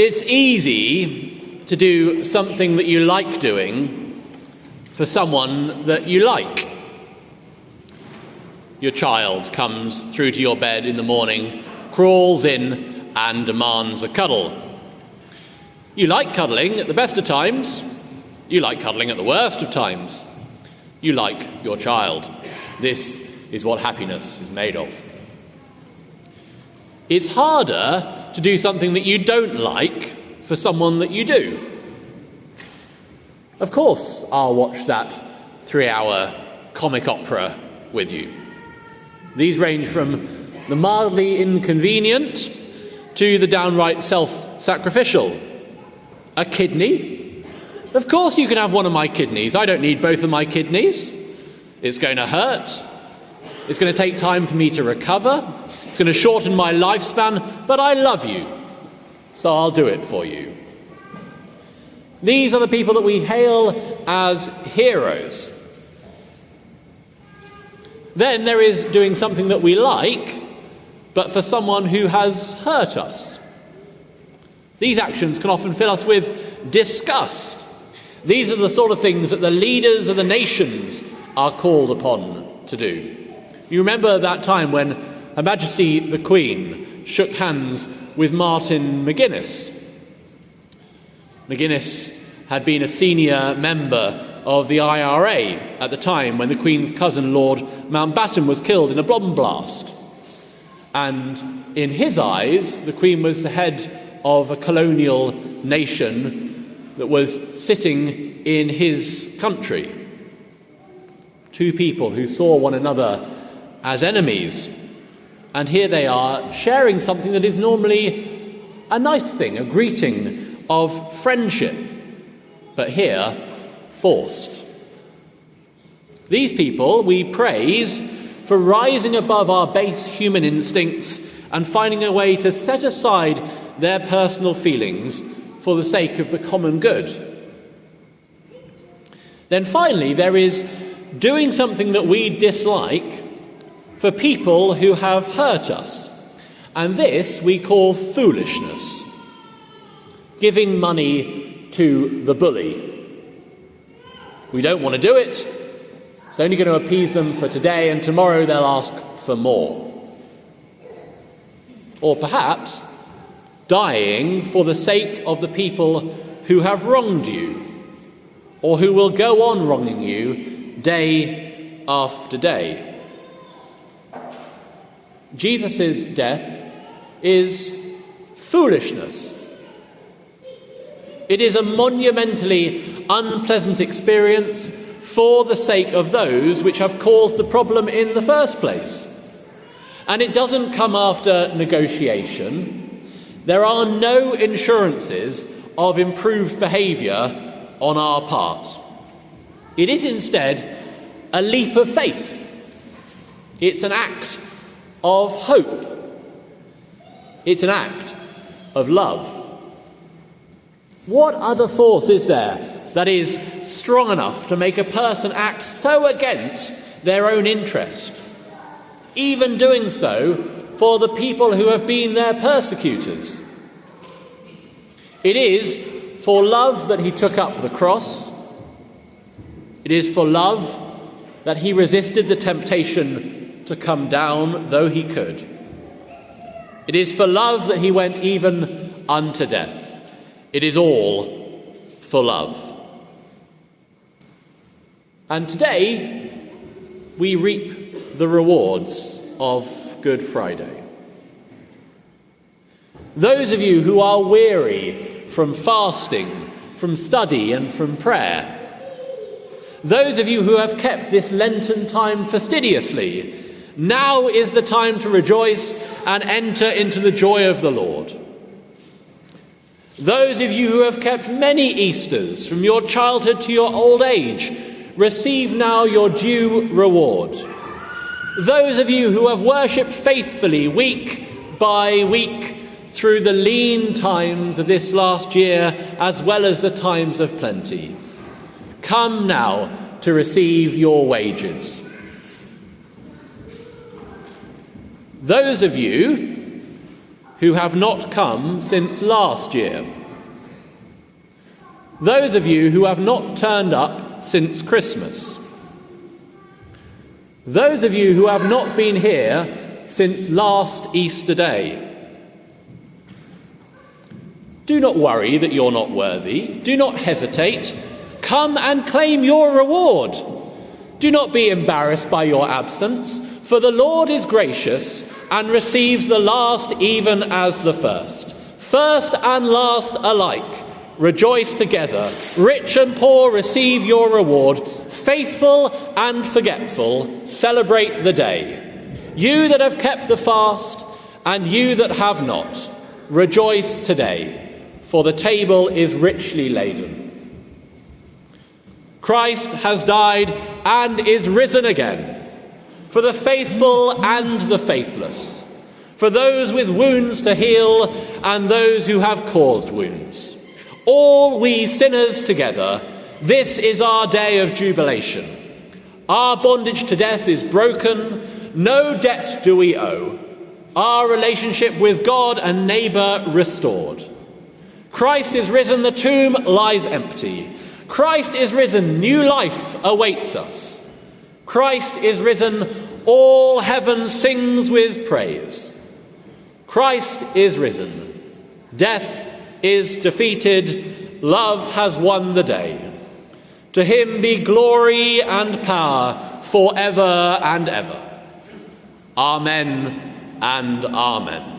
It's easy to do something that you like doing for someone that you like. Your child comes through to your bed in the morning, crawls in and demands a cuddle. You like cuddling at the best of times. You like cuddling at the worst of times. You like your child. This is what happiness is made of. It's harder to do something that you don't like for someone that you do. Of course, I'll watch that 3-hour comic opera with you. These range from the mildly inconvenient to the downright self-sacrificial. A kidney? Of course you can have one of my kidneys. I don't need both of my kidneys. It's going to hurt. It's going to take time for me to recover. It's going to shorten my lifespan, but I love you, so I'll do it for you. These are the people that we hail as heroes. Then there is doing something that we like, but for someone who has hurt us. These actions can often fill us with disgust. These are the sort of things that the leaders of the nations are called upon to do. You remember that time when Her Majesty the Queen shook hands with Martin McGuinness. McGuinness had been a senior member of the IRA at the time when the Queen's cousin, Lord Mountbatten, was killed in a bomb blast. And in his eyes, the Queen was the head of a colonial nation that was sitting in his country. Two people who saw one another as enemies. And here they are sharing something that is normally a nice thing, a greeting of friendship, but here, forced. These people we praise for rising above our base human instincts and finding a way to set aside their personal feelings for the sake of the common good. Then finally, there is doing something that we dislike for people who have hurt us. And this we call foolishness. Giving money to the bully. We don't want to do it. It's only going to appease them for today, and tomorrow they'll ask for more. Or perhaps dying for the sake of the people who have wronged you, or who will go on wronging you day after day. Jesus' death is foolishness. It is a monumentally unpleasant experience for the sake of those which have caused the problem in the first place. And it doesn't come after negotiation. There are no insurances of improved behaviour on our part. It is instead a leap of faith. It's an act of hope. It's an act of love. What other force is there that is strong enough to make a person act so against their own interest, even doing so for the people who have been their persecutors? It is for love that he took up the cross. It is for love that he resisted the temptation to come down, though he could. It is for love that he went even unto death. It is all for love. And today, we reap the rewards of Good Friday. Those of you who are weary from fasting, from study and from prayer, those of you who have kept this Lenten time fastidiously, now is the time to rejoice and enter into the joy of the Lord. Those of you who have kept many Easters from your childhood to your old age, receive now your due reward. Those of you who have worshipped faithfully week by week through the lean times of this last year, as well as the times of plenty, come now to receive your wages. Those of you who have not come since last year. Those of you who have not turned up since Christmas. Those of you who have not been here since last Easter Day. Do not worry that you're not worthy. Do not hesitate. Come and claim your reward. Do not be embarrassed by your absence, for the Lord is gracious and receives the last even as the first. First and last alike, rejoice together. Rich and poor receive your reward. Faithful and forgetful, celebrate the day. You that have kept the fast, and you that have not, rejoice today, for the table is richly laden. Christ has died and is risen again, for the faithful and the faithless, for those with wounds to heal and those who have caused wounds. All we sinners together, this is our day of jubilation. Our bondage to death is broken, no debt do we owe, our relationship with God and neighbour restored. Christ is risen, the tomb lies empty. Christ is risen, new life awaits us. Christ is risen, all heaven sings with praise. Christ is risen, death is defeated, love has won the day. To him be glory and power forever and ever. Amen and amen.